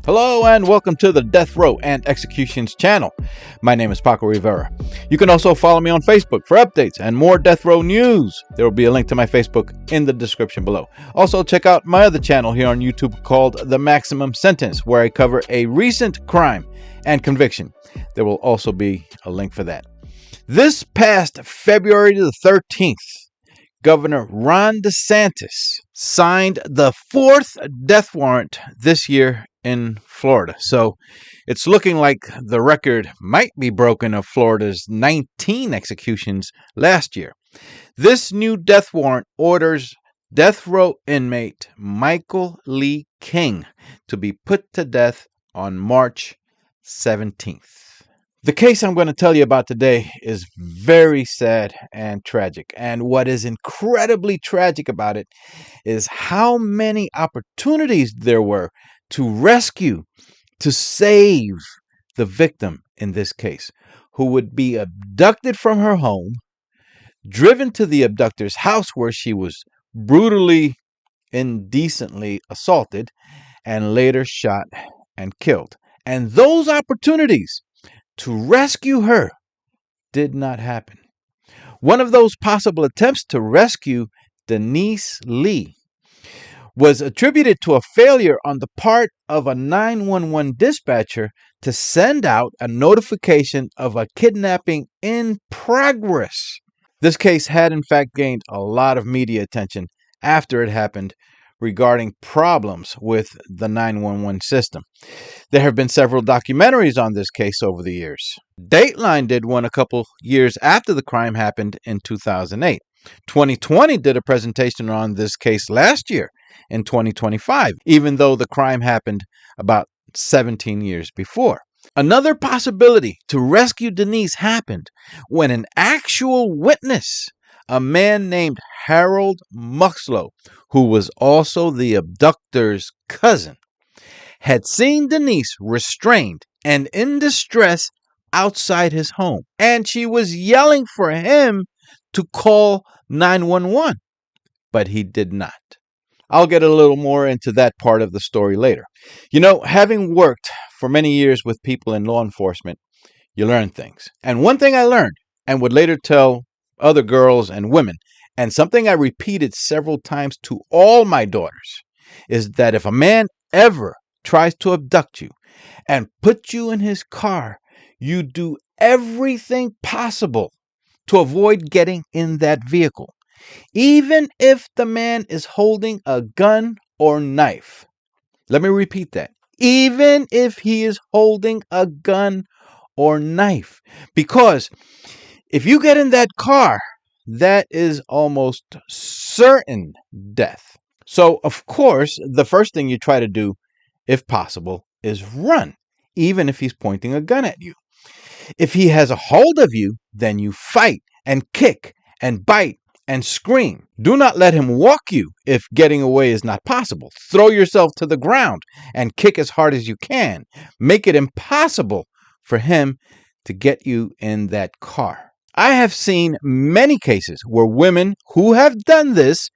Hello and welcome to the Death Row and Executions channel. My name is Paco Rivera. You can also follow me on Facebook for updates and more Death Row news. There will be a link to my Facebook in the description below. Also check out my other channel here on YouTube called The Maximum Sentence, where I cover a recent crime and conviction. There will also be a link for that. This past February the 13th, Governor Ron DeSantis signed the fourth death warrant this year in Florida. So it's looking like the record might be broken of Florida's 19 executions last year. This new death warrant orders death row inmate Michael Lee King to be put to death on March 17th. The case I'm going to tell you about today is very sad and tragic. And what is incredibly tragic about it is how many opportunities there were to rescue, to save the victim in this case, who would be abducted from her home, driven to the abductor's house where she was brutally, indecently assaulted, and later shot and killed. And those opportunities to rescue her did not happen. One of those possible attempts to rescue Denise Lee was attributed to a failure on the part of a 911 dispatcher to send out a notification of a kidnapping in progress. This case had in fact gained a lot of media attention after it happened regarding problems with the 911 system. There have been several documentaries on this case over the years. Dateline did one a couple years after the crime happened in 2008. 2020 did a presentation on this case last year in 2025, even though the crime happened about 17 years before. Another possibility to rescue Denise happened when an actual witness, a man named Harold Muxlow, who was also the abductor's cousin, had seen Denise restrained and in distress outside his home, and she was yelling for him to call 911, but he did not. I'll get a little more into that part of the story later. You know, having worked for many years with people in law enforcement, you learn things. And one thing I learned and would later tell other girls and women, and something I repeated several times to all my daughters, is that if a man ever tries to abduct you and put you in his car, you do everything possible to avoid getting in that vehicle, even if the man is holding a gun or knife. Let me repeat that. Even if he is holding a gun or knife. Because if you get in that car, that is almost certain death. So, of course, the first thing you try to do, if possible, is run, even if he's pointing a gun at you. If he has a hold of you, then you fight and kick and bite and scream. Do not let him walk you if getting away is not possible. Throw yourself to the ground and kick as hard as you can. Make it impossible for him to get you in that car. I have seen many cases where women who have done this,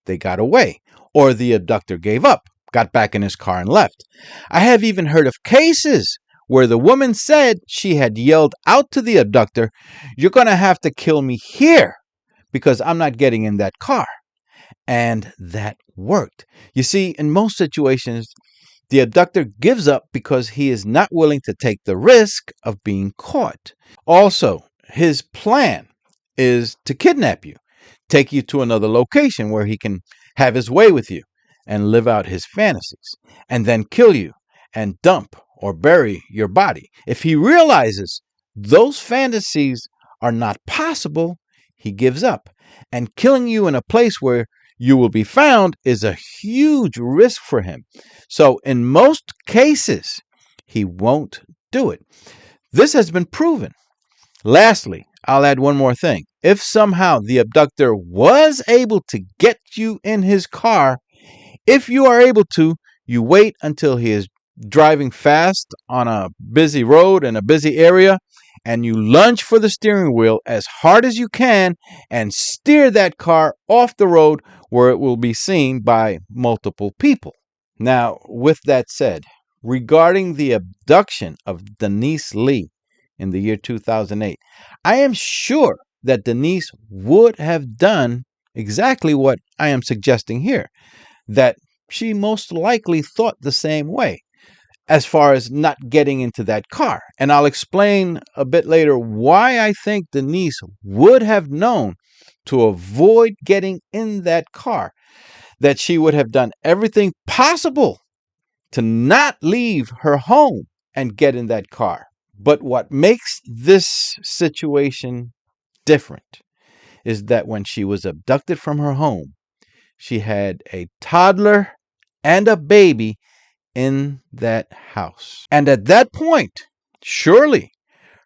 they got away, or the abductor gave up, got back in his car and left. I have even heard of cases where the woman said she had yelled out to the abductor, "You're going to have to kill me here because I'm not getting in that car." And that worked. You see, in most situations, the abductor gives up because he is not willing to take the risk of being caught. Also, his plan is to kidnap you, take you to another location where he can have his way with you and live out his fantasies, and then kill you and dump or bury your body. If he realizes those fantasies are not possible, he gives up. And killing you in a place where you will be found is a huge risk for him. So in most cases, he won't do it. This has been proven. Lastly, I'll add one more thing. If somehow the abductor was able to get you in his car, if you are able to, you wait until he is driving fast on a busy road in a busy area, and you lunge for the steering wheel as hard as you can and steer that car off the road where it will be seen by multiple people. Now, with that said, regarding the abduction of Denise Lee in the year 2008, I am sure that Denise would have done exactly what I am suggesting here, that she most likely thought the same way as far as not getting into that car. And I'll explain a bit later why I think Denise would have known to avoid getting in that car, that she would have done everything possible to not leave her home and get in that car. But what makes this situation different is that when she was abducted from her home, she had a toddler and a baby in that house. And at that point, surely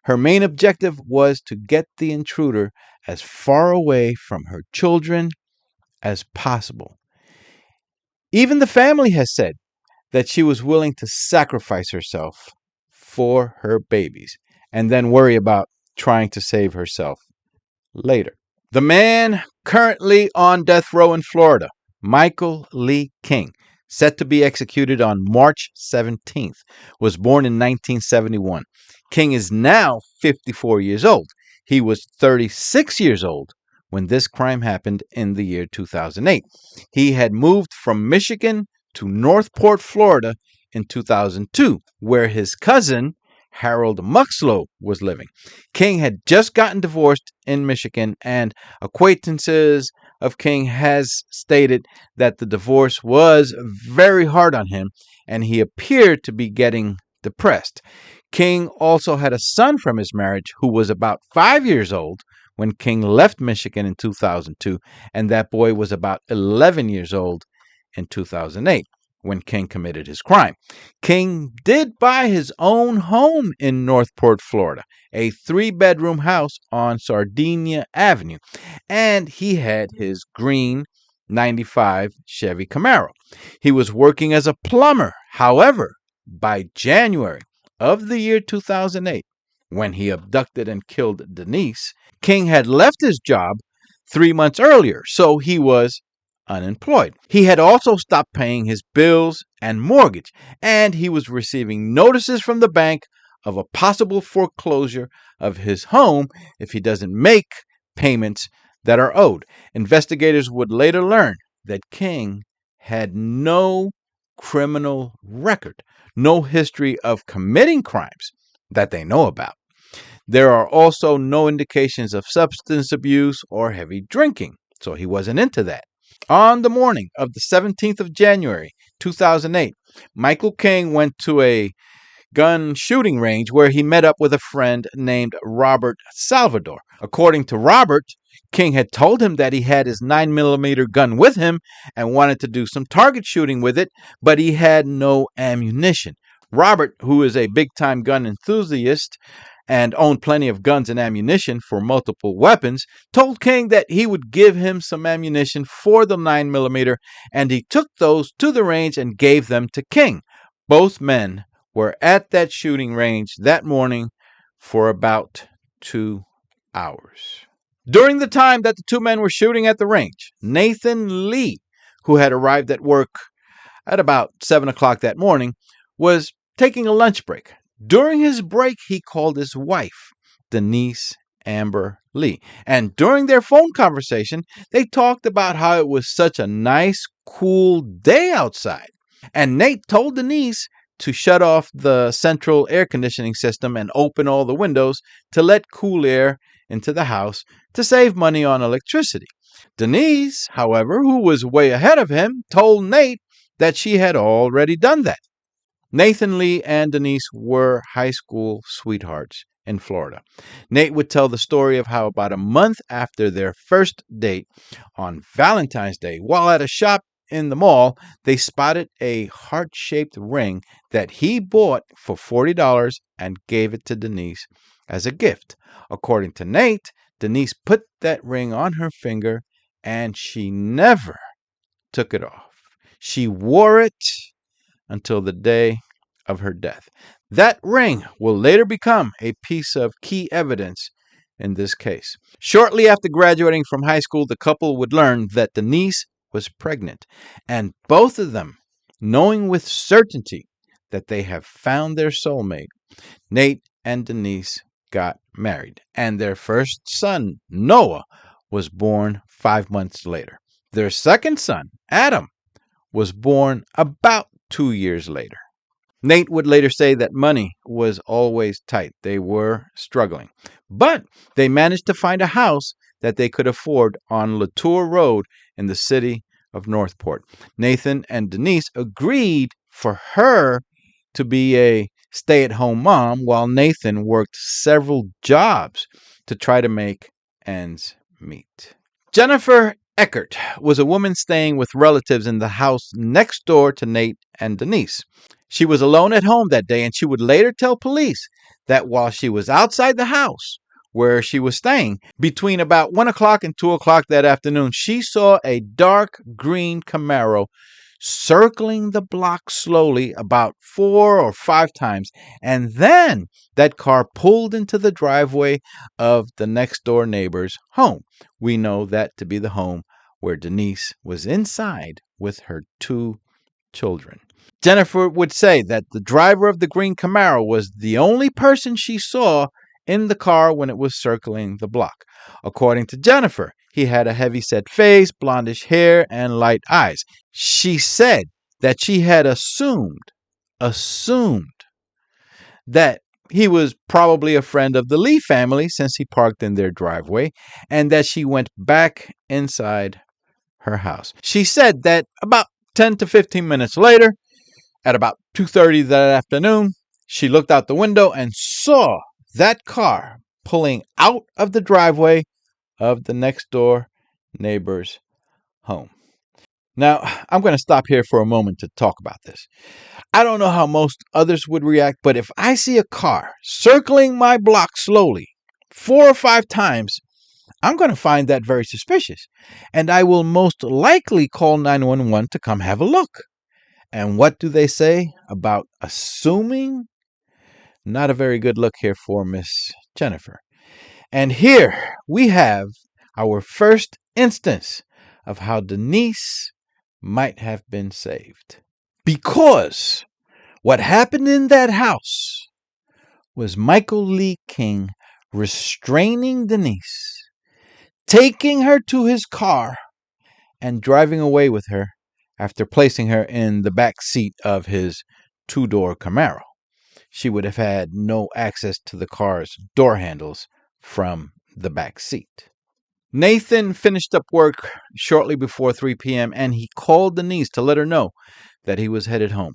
her main objective was to get the intruder as far away from her children as possible. Even the family has said that she was willing to sacrifice herself for her babies and then worry about trying to save herself later. The man currently on death row in Florida, Michael Lee King, set to be executed on March 17th, was born in 1971. King is now 54 years old. He was 36 years old when this crime happened in the year 2008. He had moved from Michigan to Northport, Florida in 2002, where his cousin, Harold Muxlow, was living. King had just gotten divorced in Michigan, and acquaintances of King has stated that the divorce was very hard on him, and he appeared to be getting depressed. King also had a son from his marriage who was about 5 years old when King left Michigan in 2002, and that boy was about 11 years old in 2008 when King committed his crime. King did buy his own home in Northport, Florida, a 3-bedroom house on Sardinia Avenue, and he had his green 95 Chevy Camaro. He was working as a plumber. However, by January of the year 2008, when he abducted and killed Denise, King had left his job 3 months earlier, so he was unemployed. He had also stopped paying his bills and mortgage, and he was receiving notices from the bank of a possible foreclosure of his home if he doesn't make payments that are owed. Investigators would later learn that King had no criminal record, no history of committing crimes that they know about. There are also no indications of substance abuse or heavy drinking, so he wasn't into that. On the morning of the 17th of January, 2008, Michael King went to a gun shooting range where he met up with a friend named Robert Salvador. According to Robert, King had told him that he had his 9mm gun with him and wanted to do some target shooting with it, but he had no ammunition. Robert, who is a big-time gun enthusiast and owned plenty of guns and ammunition for multiple weapons, told King that he would give him some ammunition for the 9mm, and he took those to the range and gave them to King. Both men were at that shooting range that morning for about 2 hours. During the time that the two men were shooting at the range, Nathan Lee, who had arrived at work at about 7 o'clock that morning, was taking a lunch break. During his break, he called his wife, Denise Amber Lee. And during their phone conversation, they talked about how it was such a nice, cool day outside. And Nate told Denise to shut off the central air conditioning system and open all the windows to let cool air into the house to save money on electricity. Denise, however, who was way ahead of him, told Nate that she had already done that. Nathan Lee and Denise were high school sweethearts in Florida. Nate would tell the story of how about a month after their first date, on Valentine's Day, while at a shop in the mall, they spotted a heart-shaped ring that he bought for $40 and gave it to Denise as a gift. According to Nate, Denise put that ring on her finger and she never took it off. She wore it until the day of her death. That ring will later become a piece of key evidence in this case. Shortly after graduating from high school, the couple would learn that Denise was pregnant, and both of them, knowing with certainty that they have found their soulmate. Nate and Denise got married, and their first son, Noah, was born 5 months later. Their second son, Adam, was born about 2 years later. Nate would later say that money was always tight. They were struggling. But they managed to find a house that they could afford on Latour Road in the city of Northport. Nathan and Denise agreed for her to be a stay-at-home mom while Nathan worked several jobs to try to make ends meet. Jennifer Eckert was a woman staying with relatives in the house next door to Nate and Denise. She was alone at home that day, and she would later tell police that while she was outside the house where she was staying, between about 1 o'clock and 2 o'clock that afternoon, she saw a dark green Camaro circling the block slowly about 4 or 5 times, and then that car pulled into the driveway of the next door neighbor's home. We know that to be the home where Denise was inside with her 2 children. Jennifer would say that the driver of the green Camaro was the only person she saw in the car when it was circling the block. According to Jennifer, he had a heavy-set face, blondish hair, and light eyes. She said that she had assumed that he was probably a friend of the Lee family since he parked in their driveway, and that she went back inside her house. She said that about 10 to 15 minutes later, at about 2:30 that afternoon, she looked out the window and saw that car pulling out of the driveway of the next door neighbor's home. Now, I'm going to stop here for a moment to talk about this. I don't know how most others would react, but if I see a car circling my block slowly 4 or 5 times, I'm going to find that very suspicious, and I will most likely call 911 to come have a look. And what do they say about assuming? Not a very good look here for Miss Jennifer. And here we have our first instance of how Denise might have been saved. Because what happened in that house was Michael Lee King restraining Denise, taking her to his car, and driving away with her after placing her in the back seat of his 2-door Camaro. She would have had no access to the car's door handles from the back seat. Nathan finished up work shortly before 3 p.m. and he called Denise to let her know that he was headed home.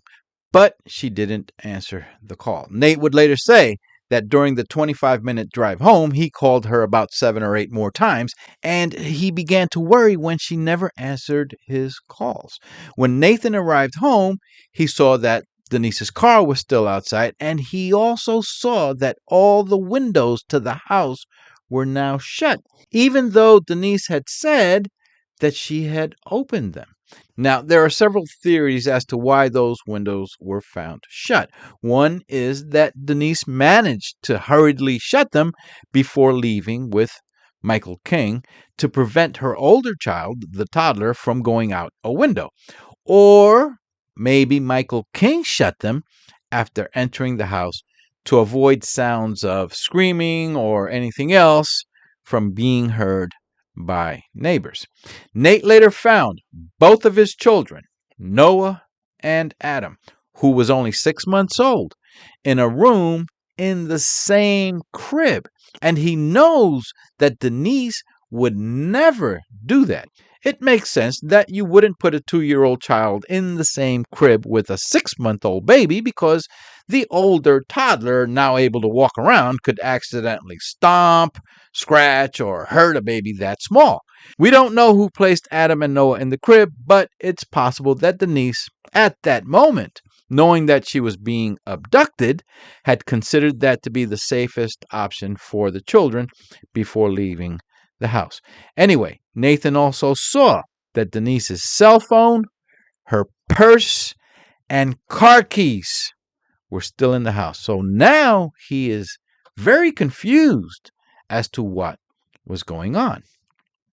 But she didn't answer the call. Nate would later say that during the 25-minute drive home, he called her about 7 or 8 more times, and he began to worry when she never answered his calls. When Nathan arrived home, he saw that Denise's car was still outside, and he also saw that all the windows to the house were now shut, even though Denise had said that she had opened them. Now, there are several theories as to why those windows were found shut. One is that Denise managed to hurriedly shut them before leaving with Michael King to prevent her older child, the toddler, from going out a window. Or maybe Michael King shut them after entering the house to avoid sounds of screaming or anything else from being heard by neighbors. Nate later found both of his children, Noah and Adam, who was only 6 months old, in a room in the same crib. And he knows that Denise would never do that. It makes sense that you wouldn't put a 2-year-old child in the same crib with a 6-month-old baby because the older toddler, now able to walk around, could accidentally stomp, scratch, or hurt a baby that small. We don't know who placed Adam and Noah in the crib, but it's possible that Denise, at that moment, knowing that she was being abducted, had considered that to be the safest option for the children before leaving the house. Anyway, Nathan also saw that Denise's cell phone, her purse, and car keys were still in the house. So now he is very confused as to what was going on.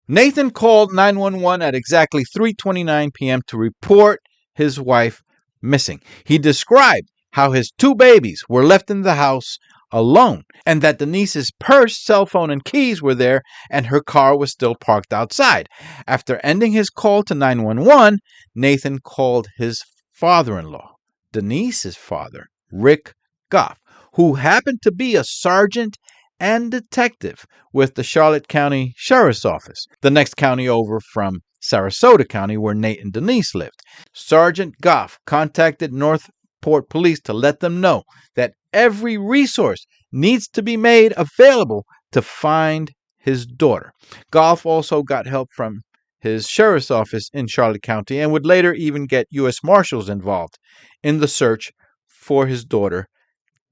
Nathan called 911 at exactly 3:29 p.m. to report his wife missing. He described how his 2 babies were left in the house alone, and that Denise's purse, cell phone, and keys were there, and her car was still parked outside. After ending his call to 911, Nathan called his father-in-law, Denise's father, Rick Goff, who happened to be a sergeant and detective with the Charlotte County Sheriff's Office, the next county over from Sarasota County where Nate and Denise lived. Sergeant Goff contacted Northport Police to let them know that every resource needs to be made available to find his daughter. Goff also got help from his sheriff's office in Charlotte County and would later even get U.S. Marshals involved in the search for his daughter,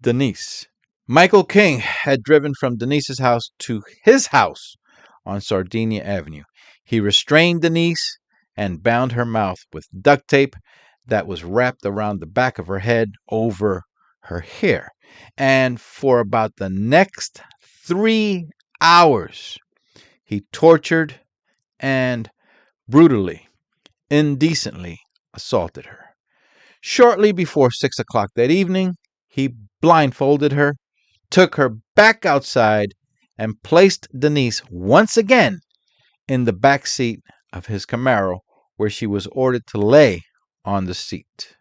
Denise. Michael King had driven from Denise's house to his house on Sardinia Avenue. He restrained Denise and bound her mouth with duct tape that was wrapped around the back of her head over her hair. And for about the next 3 hours, he tortured and brutally, indecently assaulted her. Shortly before 6 o'clock that evening, he blindfolded her, took her back outside, and placed Denise once again in the back seat of his Camaro, where she was ordered to lay on the seat.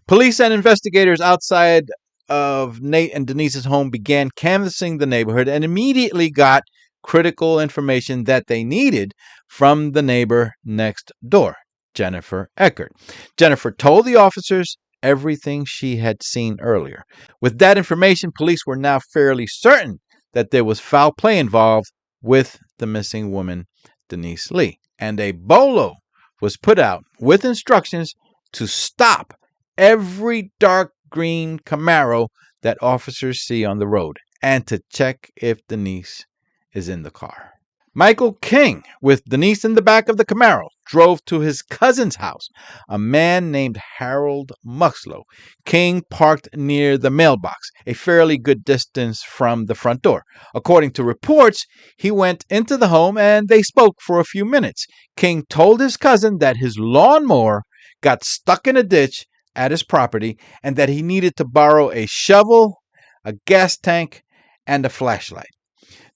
Police and investigators outside of Nate and Denise's home began canvassing the neighborhood and immediately got critical information that they needed from the neighbor next door, Jennifer Eckert. Jennifer told the officers everything she had seen earlier. With that information, police were now fairly certain that there was foul play involved with the missing woman, Denise Lee. And a bolo was put out with instructions to stop every dark green Camaro that officers see on the road and to check if Denise is in the car. Michael King, with Denise in the back of the Camaro, drove to his cousin's house, a man named Harold Muxlow. King parked near the mailbox, a fairly good distance from the front door. According to reports, he went into the home and they spoke for a few minutes. King told his cousin that his lawnmower got stuck in a ditch at his property and that he needed to borrow a shovel, a gas tank, and a flashlight.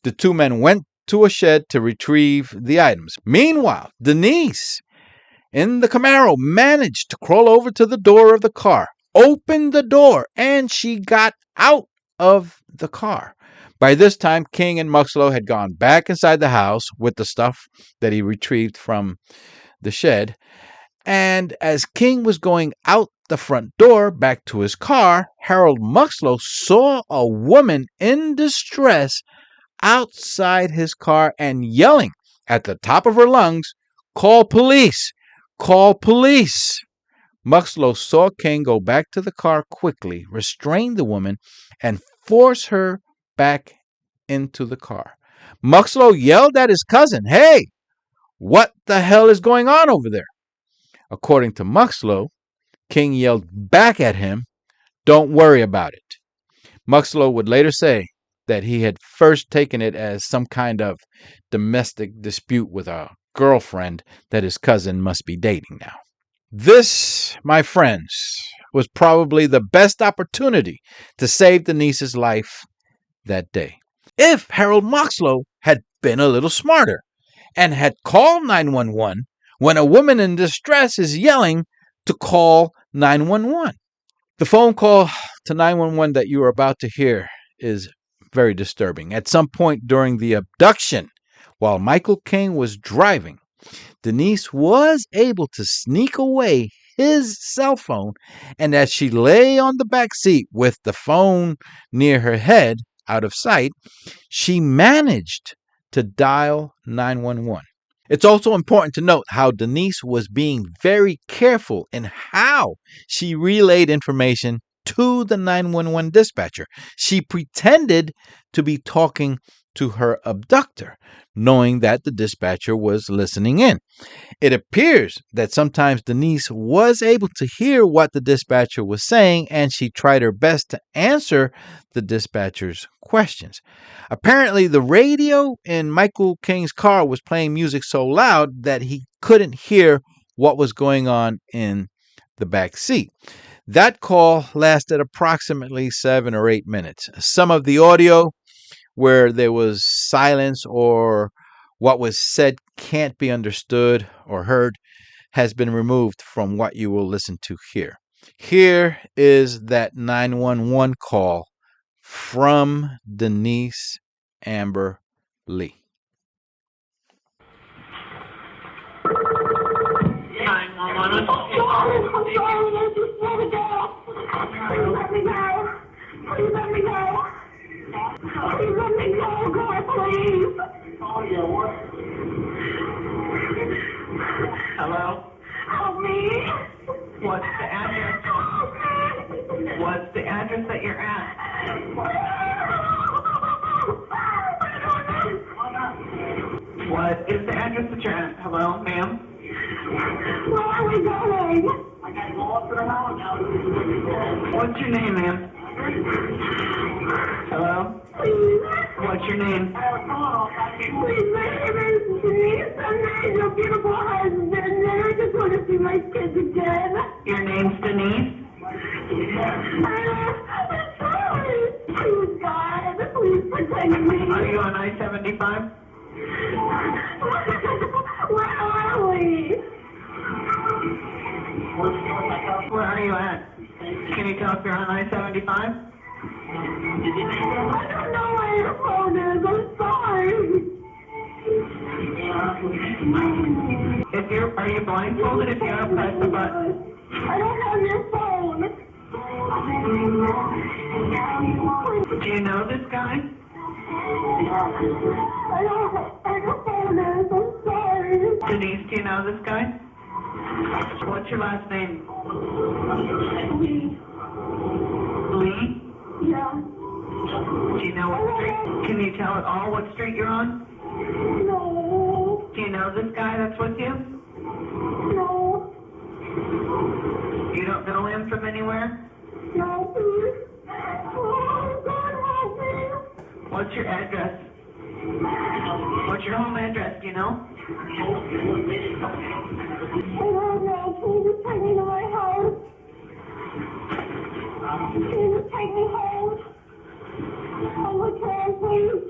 The 2 men went to a shed to retrieve the items. Meanwhile, Denise in the Camaro managed to crawl over to the door of the car, opened the door, and she got out of the car. By this time, King and Muxlow had gone back inside the house with the stuff that he retrieved from the shed. And as King was going out the front door back to his car, Harold Muxlow saw a woman in distress outside his car and yelling at the top of her lungs, "Call police! Call police!" Muxlow saw King go back to the car quickly, restrain the woman, and force her back into the car. Muxlow yelled at his cousin, "Hey, what the hell is going on over there?" According to Muxlow, King yelled back at him, "Don't worry about it." Muxlow would later say that he had first taken it as some kind of domestic dispute with a girlfriend that his cousin must be dating now. This, my friends, was probably the best opportunity to save Denise's life that day. If Harold Muxlow had been a little smarter and had called 911 when a woman in distress is yelling to call 911. The phone call to 911 that you are about to hear is very disturbing. At some point during the abduction, while Michael King was driving, Denise was able to sneak away his cell phone, and as she lay on the back seat with the phone near her head, out of sight, she managed to dial 911. It's also important to note how Denise was being very careful in how she relayed information to the 911 dispatcher. She pretended to be talking to her abductor, knowing that the dispatcher was listening in. It appears that sometimes Denise was able to hear what the dispatcher was saying, and she tried her best to answer the dispatcher's questions. Apparently, the radio in Michael King's car was playing music so loud that he couldn't hear what was going on in the back seat. That call lasted approximately 7 or 8 minutes. Some of the audio where there was silence or what was said can't be understood or heard has been removed from what you will listen to here. Here is that 911 call from Denise Amber Lee. 911. Please let me go. Please let me go. Please let me go, God, please. Hello? Help me. What's the address? Help me. What's the address that you're at? What is the address that you're at? Hello, ma'am? Where are we going? I gotta go up to the house now. What's your name, ma'am? Hello? Please. What's your name? Please, my name is Denise. I'm your beautiful husband, and I just want to see my kids again. Your name's Denise? I'm sorry. Please, God, please protect me. Are you on I-75? Where are we? Where are you at? Can you tell if you're on I-75? I don't know where your phone is. I'm sorry. Are you blindfolded? If you are, press the button. I don't have your phone. Do you know this guy? I don't know where your phone is. I'm sorry. Denise, do you know this guy? What's your last name? Please. Lee? Yeah. Do you know what street? Can you tell at all what street you're on? No. Do you know this guy that's with you? No. You don't know him from anywhere? No, please. Oh, God, help me. What's your address? What's your home address, do you know? I don't know. Please just take me to my house. Please just take me home. I'm okay, please.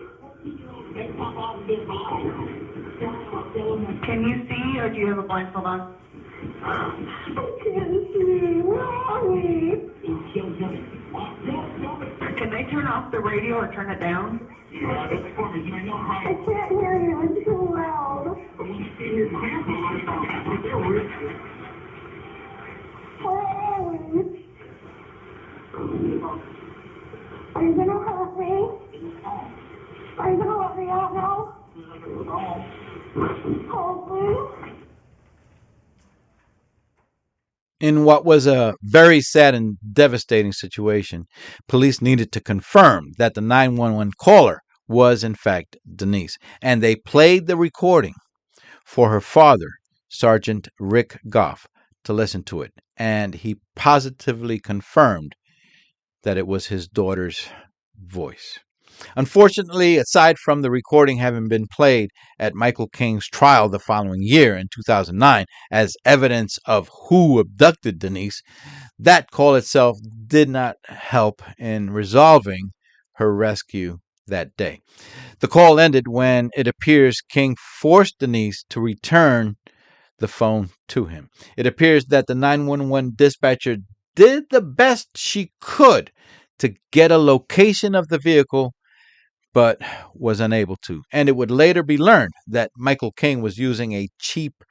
Can you see, or do you have a blindfold on? I can't see. Where are we? Can they turn off the radio or turn it down? I can't hear you. It's too loud. Where are we? Are you gonna help me? Are you gonna let me out now? Help me. In what was a very sad and devastating situation, police needed to confirm that the 911 caller was in fact Denise, and they played the recording for her father, Sergeant Rick Goff, to listen to it, and he positively confirmed that it was his daughter's voice. Unfortunately, aside from the recording having been played at Michael King's trial the following year in 2009 as evidence of who abducted Denise, that call itself did not help in resolving her rescue that day. The call ended when it appears King forced Denise to return the phone to him. It appears that the 911 dispatcher did the best she could to get a location of the vehicle, but was unable to. And it would later be learned that Michael King was using a cheap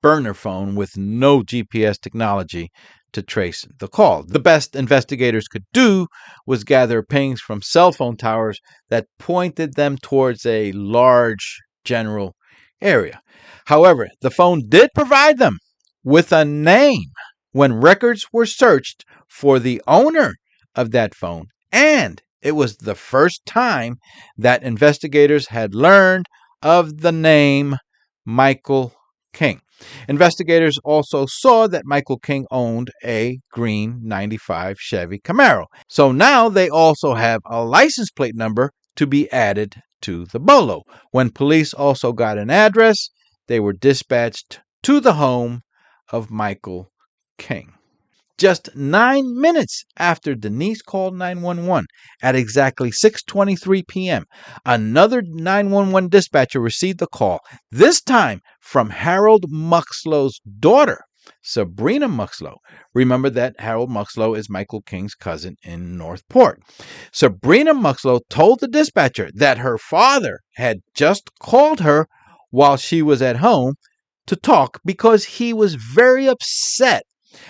burner phone with no GPS technology to trace the call. The best investigators could do was gather pings from cell phone towers that pointed them towards a large general area. However, the phone did provide them with a name when records were searched for the owner of that phone, and it was the first time that investigators had learned of the name Michael King. Investigators also saw that Michael King owned a green 95 Chevy Camaro. So now they also have a license plate number to be added to the bolo. When police also got an address, they were dispatched to the home of Michael King. Just 9 minutes after Denise called 911 at exactly 6:23 p.m., another 911 dispatcher received a call, this time from Harold Muxlow's daughter, Sabrina Muxlow. Remember that Harold Muxlow is Michael King's cousin in Northport. Sabrina Muxlow told the dispatcher that her father had just called her while she was at home to talk because he was very upset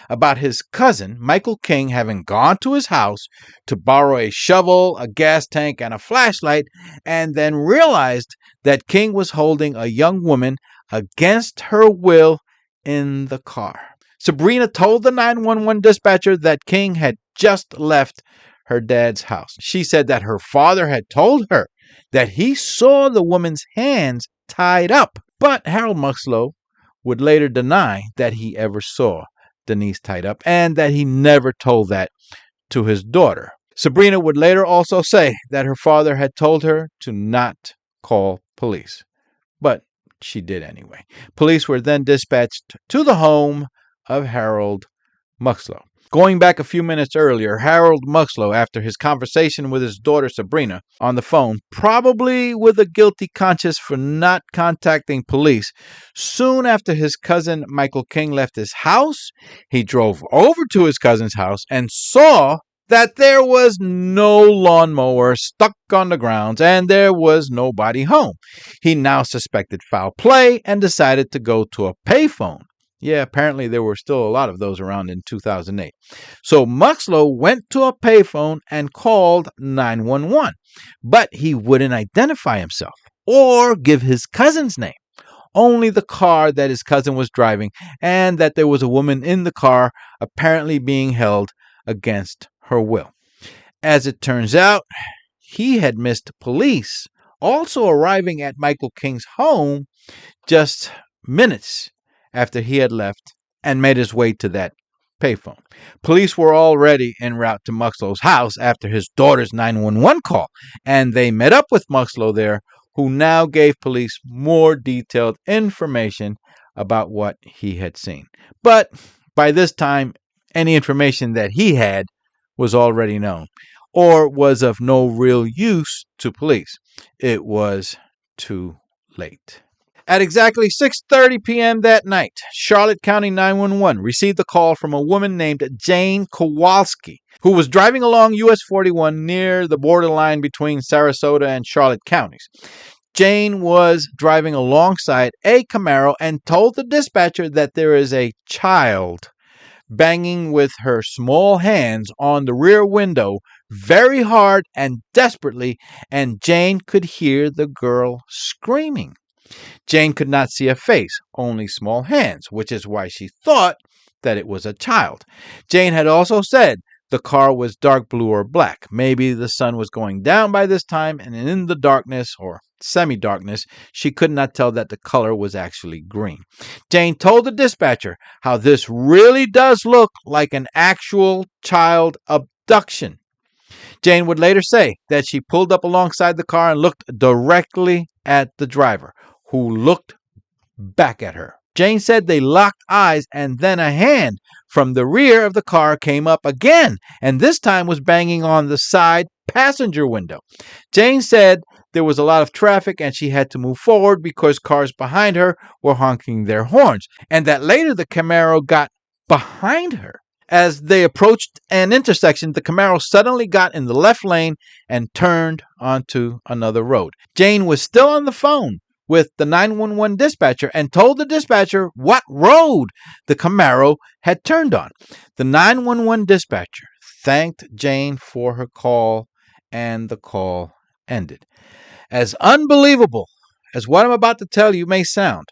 about his cousin, Michael King, having gone to his house to borrow a shovel, a gas tank, and a flashlight, and then realized that King was holding a young woman against her will in the car. Sabrina told the 911 dispatcher that King had just left her dad's house. She said that her father had told her that he saw the woman's hands tied up, but Harold Muxlow would later deny that he ever saw Denise tied up and that he never told that to his daughter. Sabrina would later also say that her father had told her to not call police, but she did anyway. Police were then dispatched to the home of Harold Muxlow. Going back a few minutes earlier, Harold Muxlow, after his conversation with his daughter Sabrina on the phone, probably with a guilty conscience for not contacting police, soon after his cousin Michael King left his house, he drove over to his cousin's house and saw that there was no lawnmower stuck on the grounds and there was nobody home. He now suspected foul play and decided to go to a payphone. Yeah, apparently there were still a lot of those around in 2008. So Muxlow went to a payphone and called 911, but he wouldn't identify himself or give his cousin's name, only the car that his cousin was driving and that there was a woman in the car apparently being held against her will. As it turns out, he had missed police also arriving at Michael King's home just minutes after he had left and made his way to that payphone. Police were already en route to Muxlow's house after his daughter's 911 call, and they met up with Muxlow there, who now gave police more detailed information about what he had seen. But by this time, any information that he had was already known, or was of no real use to police. It was too late. At exactly 6:30 p.m. that night, Charlotte County 911 received a call from a woman named Jane Kowalski, who was driving along US 41 near the borderline between Sarasota and Charlotte counties. Jane was driving alongside a Camaro and told the dispatcher that there is a child banging with her small hands on the rear window very hard and desperately, and Jane could hear the girl screaming. Jane could not see a face, only small hands, which is why she thought that it was a child. Jane had also said the car was dark blue or black. Maybe the sun was going down by this time, and in the darkness, or semi-darkness, she could not tell that the color was actually green. Jane told the dispatcher how this really does look like an actual child abduction. Jane would later say that she pulled up alongside the car and looked directly at the driver, who looked back at her. Jane said they locked eyes, and then a hand from the rear of the car came up again, and this time was banging on the side passenger window. Jane said there was a lot of traffic and she had to move forward because cars behind her were honking their horns, and that later the Camaro got behind her. As they approached an intersection, the Camaro suddenly got in the left lane and turned onto another road. Jane was still on the phone with the 911 dispatcher and told the dispatcher what road the Camaro had turned on. The 911 dispatcher thanked Jane for her call, and the call ended. As unbelievable as what I'm about to tell you may sound,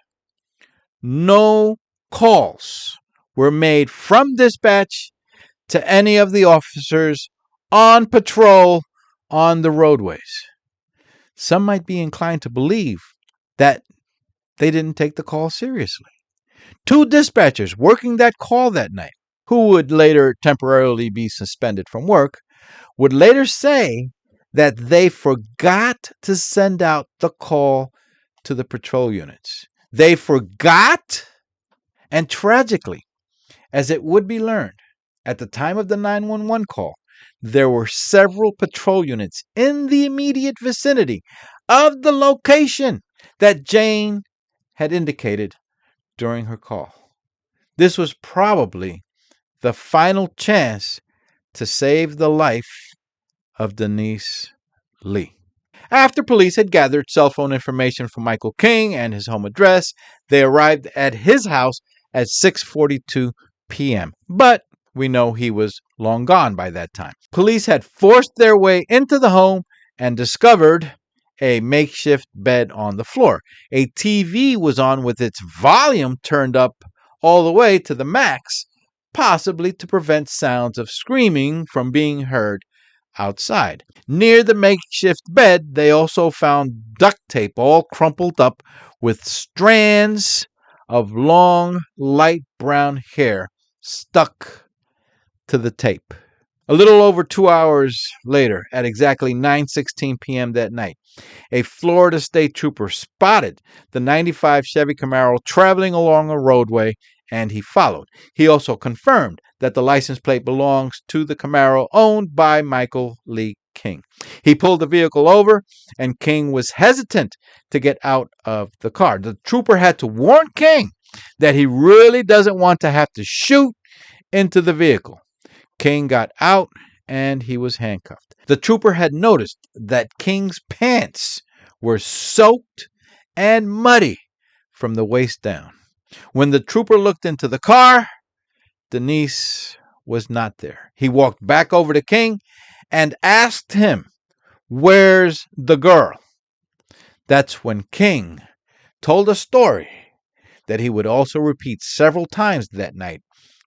no calls were made from dispatch to any of the officers on patrol on the roadways. Some might be inclined to believe that they didn't take the call seriously. Two dispatchers working that call that night, who would later temporarily be suspended from work, would later say that they forgot to send out the call to the patrol units. They forgot, and tragically, as it would be learned At the time of the 911 call, there were several patrol units in the immediate vicinity of the location that Jane had indicated during her call. This was probably the final chance to save the life of Denise Lee. After police had gathered cell phone information from Michael King and his home address, they arrived at his house at 6:42 p.m. But we know he was long gone by that time. Police had forced their way into the home and discovered a makeshift bed on the floor. A TV was on with its volume turned up all the way to the max, possibly to prevent sounds of screaming from being heard outside. Near the makeshift bed, they also found duct tape all crumpled up with strands of long, light brown hair stuck to the tape. A little over 2 hours later, at exactly 9:16 p.m. that night, a Florida state trooper spotted the 95 Chevy Camaro traveling along a roadway, and he followed. He also confirmed that the license plate belongs to the Camaro owned by Michael Lee King. He pulled the vehicle over, and King was hesitant to get out of the car. The trooper had to warn King that he really doesn't want to have to shoot into the vehicle. King got out, and he was handcuffed. The trooper had noticed that King's pants were soaked and muddy from the waist down. When the trooper looked into the car, Denise was not there. He walked back over to King and asked him, "Where's the girl?" That's when King told a story that he would also repeat several times that night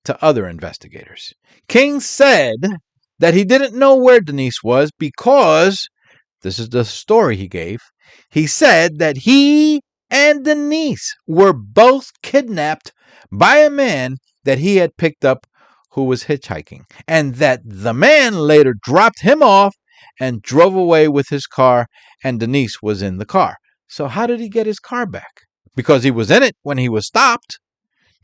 to other investigators. King said that he didn't know where Denise was because, this is the story he gave, he said that he and Denise were both kidnapped by a man that he had picked up who was hitchhiking, and that the man later dropped him off and drove away with his car, and Denise was in the car. So how did he get his car back? Because he was in it when he was stopped.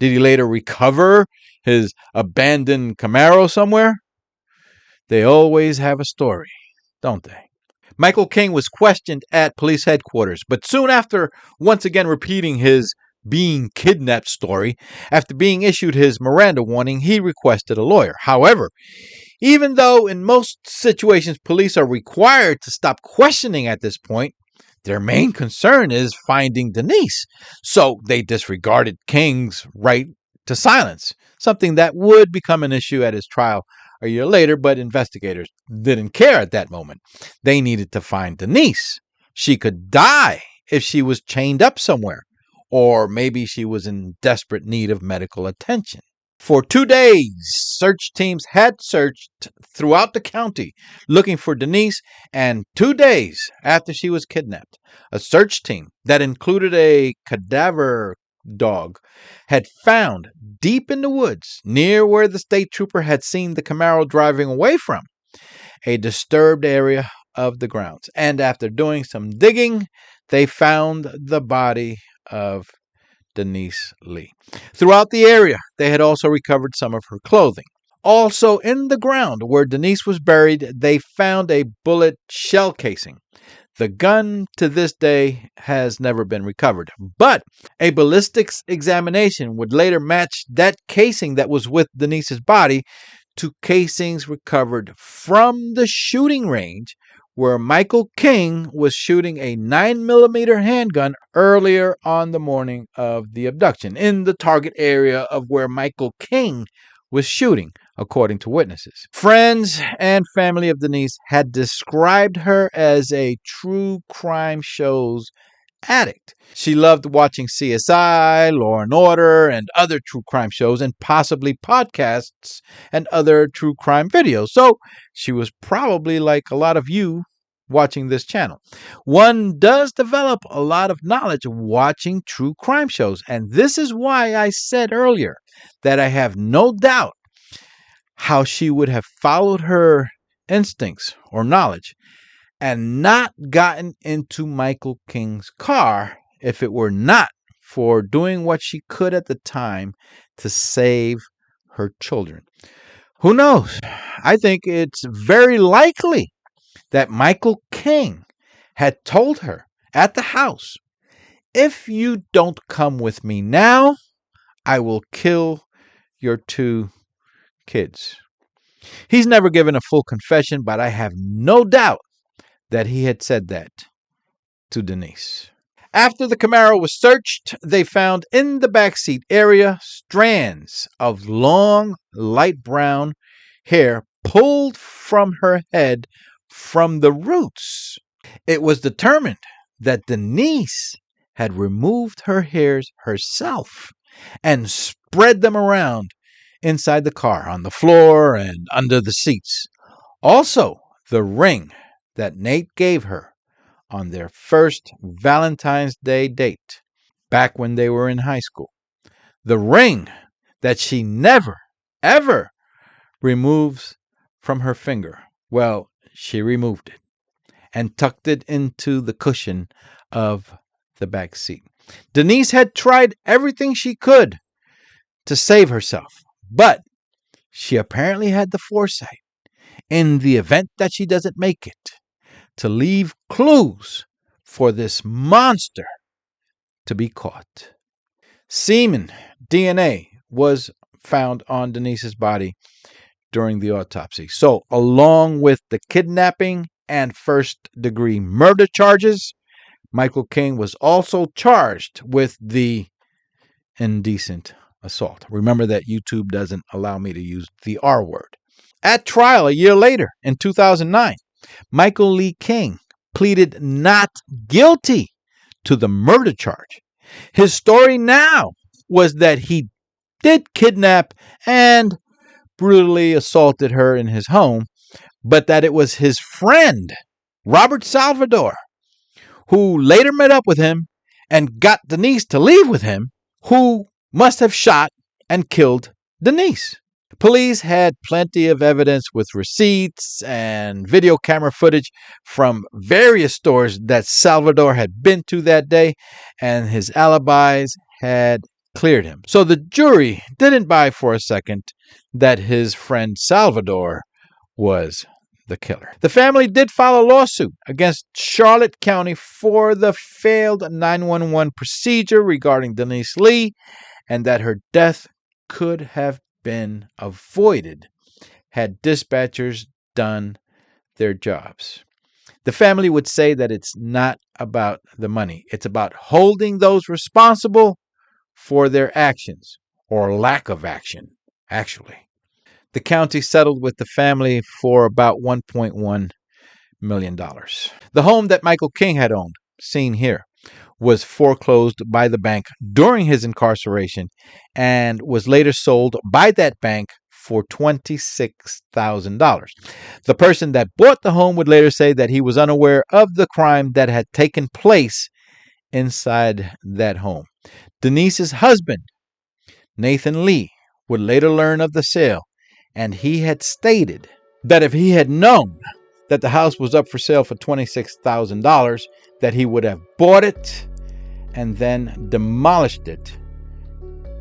Did he later recover his abandoned Camaro somewhere? They always have a story, don't they? Michael King was questioned at police headquarters, but soon after once again repeating his being kidnapped story, after being issued his Miranda warning, he requested a lawyer. However, even though in most situations police are required to stop questioning at this point, their main concern is finding Denise. So they disregarded King's right to silence, something that would become an issue at his trial a year later, but investigators didn't care at that moment. They needed to find Denise. She could die if she was chained up somewhere, or maybe she was in desperate need of medical attention. For 2 days, search teams had searched throughout the county looking for Denise, and 2 days after she was kidnapped, a search team that included a cadaver dog had found deep in the woods near where the state trooper had seen the Camaro driving away from a disturbed area of the grounds. And after doing some digging, they found the body of Denise Lee. Throughout the area, they had also recovered some of her clothing. Also in the ground where Denise was buried, they found a bullet shell casing. The gun to this day has never been recovered, but a ballistics examination would later match that casing that was with Denise's body to casings recovered from the shooting range where Michael King was shooting a 9mm handgun earlier on the morning of the abduction, in the target area of where Michael King was shooting, according to witnesses. Friends and family of Denise had described her as a true crime shows addict. She loved watching CSI, Law and Order, and other true crime shows, and possibly podcasts and other true crime videos. So she was probably like a lot of you watching this channel. One does develop a lot of knowledge watching true crime shows, and this is why I said earlier that I have no doubt how she would have followed her instincts or knowledge and not gotten into Michael King's car if it were not for doing what she could at the time to save her children. Who knows? I think it's very likely that Michael King had told her at the house, if you don't come with me now, I will kill your 2 kids. He's never given a full confession, but I have no doubt that he had said that to Denise. After the Camaro was searched, they found in the backseat area strands of long, light brown hair pulled from her head from the roots. It was determined that Denise had removed her hairs herself and spread them around inside the car, on the floor, and under the seats. Also, the ring that Nate gave her on their first Valentine's Day date back when they were in high school. The ring that she never, ever removes from her finger. Well, she removed it and tucked it into the cushion of the back seat. Denise had tried everything she could to save herself, but she apparently had the foresight, in the event that she doesn't make it, to leave clues for this monster to be caught. Semen DNA was found on Denise's body during the autopsy. So, along with the kidnapping and first-degree murder charges, Michael King was also charged with the indecent assault. Remember that YouTube doesn't allow me to use the R word. At trial a year later, in 2009, Michael Lee King pleaded not guilty to the murder charge. His story now was that he did kidnap and brutally assaulted her in his home, but that it was his friend, Robert Salvador, who later met up with him and got Denise to leave with him, who must have shot and killed Denise. Police had plenty of evidence with receipts and video camera footage from various stores that Salvador had been to that day, and his alibis had cleared him. So the jury didn't buy for a second that his friend Salvador was the killer. The family did file a lawsuit against Charlotte County for the failed 911 procedure regarding Denise Lee, and that her death could have been avoided had dispatchers done their jobs. The family would say that it's not about the money. It's about holding those responsible for their actions, or lack of action, actually. The county settled with the family for about $1.1 million. The home that Michael King had owned, seen here, was foreclosed by the bank during his incarceration and was later sold by that bank for $26,000. The person that bought the home would later say that he was unaware of the crime that had taken place inside that home. Denise's husband, Nathan Lee, would later learn of the sale, and he had stated that if he had known that the house was up for sale for $26,000, that he would have bought it and then demolished it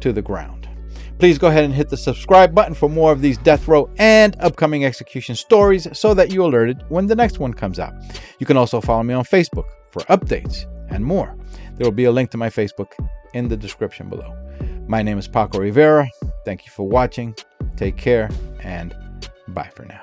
to the ground. Please go ahead and hit the subscribe button for more of these death row and upcoming execution stories so that you're alerted when the next one comes out. You can also follow me on Facebook for updates and more. There will be a link to my Facebook in the description below. My name is Paco Rivera. Thank you for watching. Take care and bye for now.